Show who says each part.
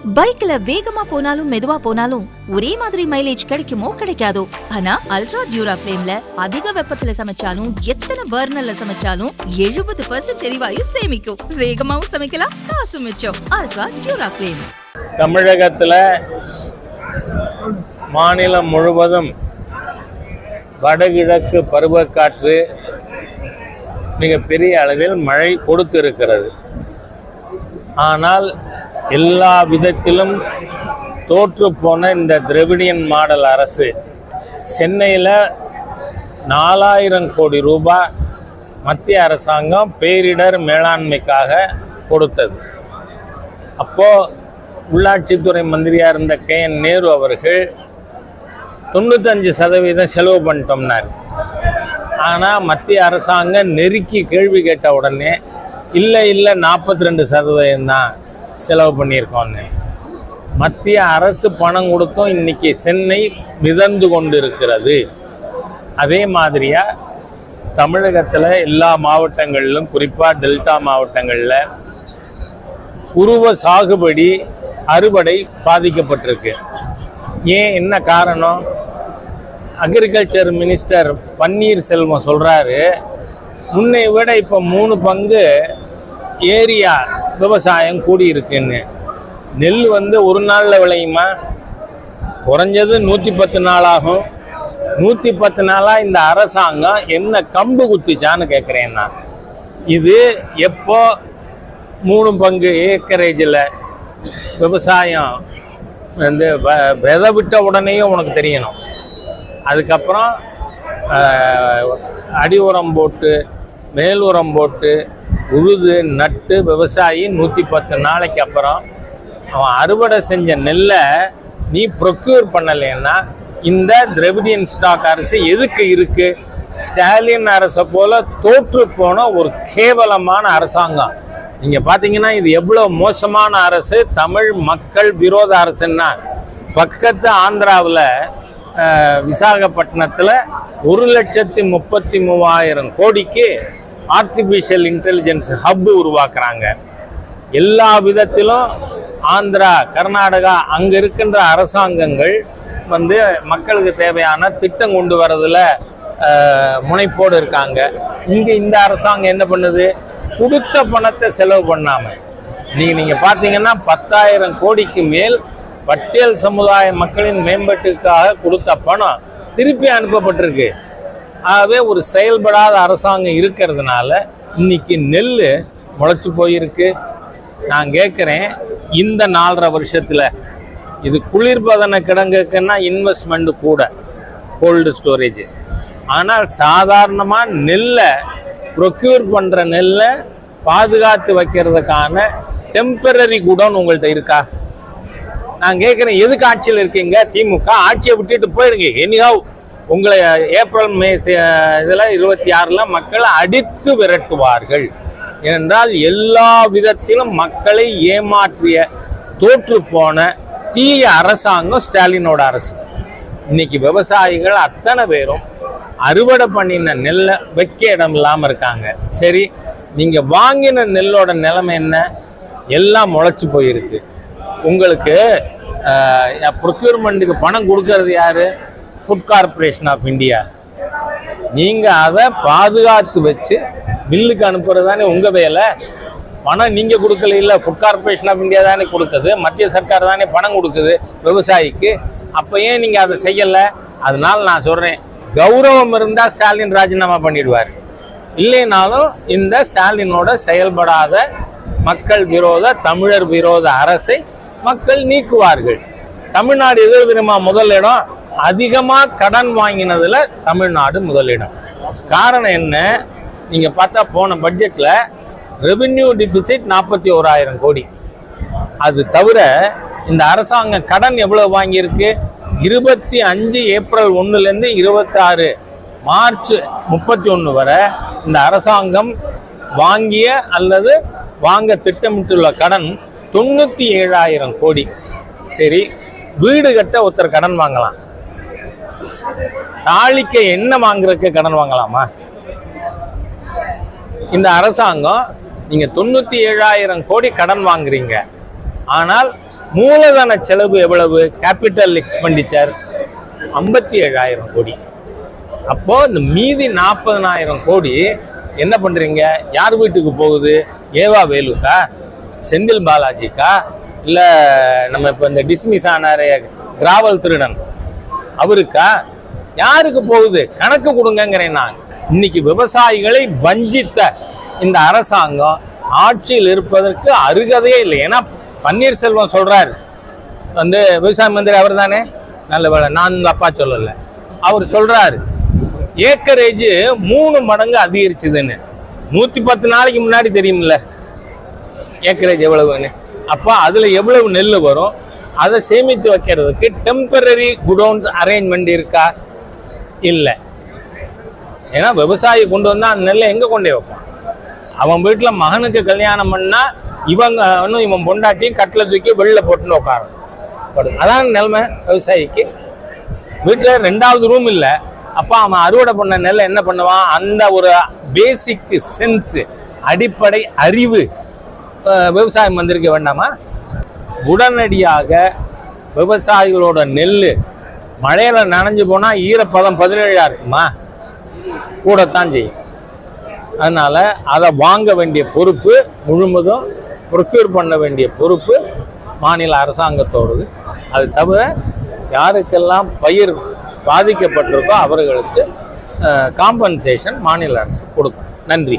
Speaker 1: பைக்ல வேகமா போனாலும் மெதுவா போனாலும் ஒரே மாதிரி மைலேஜ் கிடைக்குமோ கிடைக்காதோ. ஆனா அல்ட்ரா டியூரா ஃப்ளேம்ல அதிக வெப்பத்துல சமைச்சாலும் எத்தனை பர்னர்ல சமைச்சாலும் 70% எரிவாயு சேமிக்கும். வேகமாவும் சமைக்கலாம், காசு மிச்சம். Ultra டியூரா flame.
Speaker 2: தமிழகத்துல மாநிலம் முழுவதும் வடகிழக்கு பருவக்காற்று மிகப்பெரிய அளவில் மழை கொடுத்திருக்கிறது. ஆனால் எல்லா விதத்திலும் தோற்று போன இந்த திராவிடியன் மாடல் அரசு சென்னையில் 4000 கோடி ரூபாய் மத்திய அரசாங்கம் பேரிடர் மேலாண்மைக்காக கொடுத்தது. அப்போது உள்ளாட்சித்துறை மந்திரியாக இருந்த KN நேரு அவர்கள் 95% செலவு பண்ணிட்டோம்னார். ஆனால் மத்திய அரசாங்கம் நெருக்கி கேள்வி கேட்ட உடனே இல்லை 42% தான் செலவு பண்ணியிருக்கோன்னு. மத்திய அரசு பணம் கொடுத்தும் இன்னைக்கு சென்னை மிதந்து கொண்டு இருக்கிறது. அதே மாதிரியாக தமிழகத்தில் எல்லா மாவட்டங்களிலும், குறிப்பாக டெல்டா மாவட்டங்களில் குருவ சாகுபடி அறுவடை பாதிக்கப்பட்டிருக்கு. ஏன், என்ன காரணம்? அக்ரிகல்ச்சர் மினிஸ்டர் பன்னீர்செல்வம் சொல்கிறாரு, முன்னை விட இப்போ 3 பங்கு ஏரியா விவசாயம் கூடியிருக்குன்னு. நெல் ஒரு நாளில் விளையுமா? குறைஞ்சது 110 நாள் ஆகும். 110 நாளாக இந்த அரசாங்கம் என்ன கம்பு குத்துச்சான்னு கேட்குறேன் நான். இது எப்போ 3 பங்கு ஏக்கரேஜில் விவசாயம் விதை விட்ட உடனேயும் உனக்கு தெரியணும். அதுக்கப்புறம் அடி உரம் போட்டு மேல் உரம் போட்டு உழுது நட்டு விவசாயி 110 நாளைக்கு அப்புறம் அவன் அறுவடை செஞ்ச நெல்லை நீ ப்ரொக்யூர் பண்ணலைன்னா இந்த திராவிடியன் ஸ்டாக் அரசு எதுக்கு இருக்கு? ஸ்டாலின் அரசை போல தோற்று போன ஒரு கேவலமான அரசாங்கம். நீங்கள் பார்த்தீங்கன்னா இது எவ்வளோ மோசமான அரசு, தமிழ் மக்கள் விரோத அரசுன்னா. பக்கத்து ஆந்திராவில் விசாகப்பட்டினத்தில் 1,33,000 கோடிக்கு ஆர்டிஃபிஷியல் இன்டெலிஜென்ஸ் ஹப் உருவாக்குறாங்க. எல்லா விதத்திலும் ஆந்திரா, கர்நாடகா அங்கே இருக்கின்ற அரசாங்கங்கள் மக்களுக்கு தேவையான திட்டம் கொண்டு வரதுல முனைப்போடு இருக்காங்க. இங்கே இந்த அரசாங்கம் என்ன பண்ணுது? கொடுத்த பணத்தை செலவு பண்ணாமல் நீங்கள் பார்த்தீங்கன்னா 10,000 கோடிக்கு மேல் பட்டியல் சமுதாய மக்களின் மேம்பாட்டுக்காக கொடுத்த பணம் திருப்பி அனுப்பப்பட்டிருக்கு. ஆகவே ஒரு செயல்படாத அரசாங்கம் இருக்கிறதுனால இன்னைக்கு நெல் முளைச்சி போயிருக்கு. நான் கேட்குறேன், இந்த 4.5 வருஷத்தில் இது குளிர்பதன கிடங்குக்குன்னா இன்வெஸ்ட்மெண்ட்டு கூட, கோல்டு ஸ்டோரேஜ். ஆனால் சாதாரணமாக நெல்லை ப்ரொக்யூர் பண்ணுற நெல்லை பாதுகாத்து வைக்கிறதுக்கான டெம்பரரி குடோன் உங்கள்கிட்ட இருக்கா? நான் கேட்குறேன், எதுக்கு ஆட்சியில் இருக்கீங்க? திமுக ஆட்சியை விட்டுட்டு போயிடுங்க. எனிஹவ் உங்களை ஏப்ரல் மே இதில் 26 மக்களை அடித்து விரட்டுவார்கள். ஏனென்றால் எல்லா விதத்திலும் மக்களை ஏமாற்றிய தோற்று போன தீய அரசாங்கம் ஸ்டாலினோட அரசு. இன்னைக்கு விவசாயிகள் அத்தனை பேரும் அறுவடை பண்ணின நெல்லை வைக்க இடம் இல்லாமல் இருக்காங்க. சரி, நீங்கள் வாங்கின நெல்லோட நிலைமை என்ன? எல்லாம் முளைச்சி போயிருக்கு. உங்களுக்கு ப்ரொக்யூர்மெண்ட்டுக்கு பணம் கொடுக்கறது யாரு? Food corporation of India. நீங்கள் அதை பாதுகாத்து வச்சு மில்லுக்கு அனுப்புறது தானே உங்கள் வேலை. பணம் நீங்கள் கொடுக்கல, இல்லை ஃபுட் கார்பரேஷன் ஆஃப் இந்தியா தானே கொடுக்குது, மத்திய சர்க்கார் தானே பணம் கொடுக்குது விவசாயிக்கு. அப்போ ஏன் நீங்கள் அதை செய்யலை? அதனால நான் சொல்கிறேன், கௌரவம் இருந்தால் ஸ்டாலின் ராஜினாமா பண்ணிடுவார். இல்லைனாலும் இந்த ஸ்டாலினோட செயல்படாத மக்கள் விரோத, தமிழர் விரோத அரசை மக்கள் நீக்குவார்கள். தமிழ்நாடு எது தெரியுமா முதலிடம்? அதிகமாக கடன் வாங்கினதுல தமிழ்நாடு முதலிடம். காரணம் என்ன? நீங்கள் பார்த்தா போன பட்ஜெட்டில் ரெவென்யூ டிஃபிசிட் 41,000 கோடி. அது தவிர இந்த அரசாங்கம் கடன் எவ்வளவு வாங்கியிருக்கு? 25 ஏப்ரல் 1லேருந்து 26 மார்ச் 31 வரை இந்த அரசாங்கம் வாங்கிய அல்லது வாங்க திட்டமிட்டுள்ள கடன் 97,000 கோடி. சரி, வீடு கட்ட ஒருத்தர் கடன் வாங்கலாம், தாளிக்க எண்ணெய் வாங்குறதுக்கு கடன் வாங்கலாமா? இந்த அரசாங்கம் நீங்க 97,000 கோடி கடன் வாங்குறீங்க. ஆனால் மூலதன செலவு எவ்வளவு? கேபிட்டல் எக்ஸ்பெண்டிச்சர் 57,000 கோடி. அப்போ இந்த மீதி 40,000 கோடி என்ன பண்றீங்க? யார் வீட்டுக்கு போகுது? ஏவா வேலுக்கா, செந்தில் பாலாஜிக்கா, இல்ல நம்ம இப்ப இந்த டிஸ்மிஸ் ஆனார கிராவல் திருடன் அவருக்கா? யாருக்கு போகுது? கணக்கு கொடுங்கிறேன் நான். இன்னைக்கு விவசாயிகளை வஞ்சித்த இந்த அரசாங்கம் ஆட்சியில் இருப்பதற்கு அருகதையே இல்லை. ஏன்னா பன்னீர்செல்வம் சொல்றாரு, வந்து விவசாய மந்திரி அவர் தானே, நல்ல வேலை நான் அப்பா சொல்லல, அவர் சொல்றாரு ஏக்கரேஜ் 3 மடங்கு அதிகரிச்சுதுன்னு. 110 நாளைக்கு முன்னாடி தெரியுமில்ல ஏக்கரேஜ் எவ்வளவுன்னு. அப்ப அதுல எவ்வளவு நெல் வரும்? அதை சேமித்து வைக்கிறதுக்கு டெம்பரரி குடோன்ஸ் அரேஞ்ச்மெண்ட் இருக்கா? இல்லை. ஏன்னா விவசாயி கொண்டு வந்தா அந்த நெல்லை எங்க கொண்டே வைப்பான்? அவன் வீட்டுல மகனுக்கு கல்யாணம் பண்ணா இவன் பொண்டாட்டியும் கட்டில தூக்கி வெளில போட்டுன்னு உட்காரும். அதான் நிலைமை விவசாயிக்கு. வீட்டுல 2வது ரூம் இல்லை. அப்ப அவன் அறுவடை பண்ண நெல்லை என்ன பண்ணுவான்? அந்த ஒரு பேசிக் சென்ஸ், அடிப்படை அறிவு விவசாயம் வந்திருக்க வேண்டாமா? உடனடியாக விவசாயிகளோட நெல் மழையில நனைஞ்சு போனா ஈரப்பதம் 17 இருக்குமா? கூடத்தான் செய்யும். அதனால அதை வாங்க வேண்டிய பொறுப்பு முழுவதும் ப்ரொக்யூர் பண்ண வேண்டிய பொறுப்பு மாநில அரசாங்கத்தோடது. அது தவிர யாருக்கெல்லாம் பயிர் பாதிக்கப்பட்டிருக்கோ அவர்களுக்கு காம்பன்சேஷன் மாநில அரசு கொடுக்கும். நன்றி.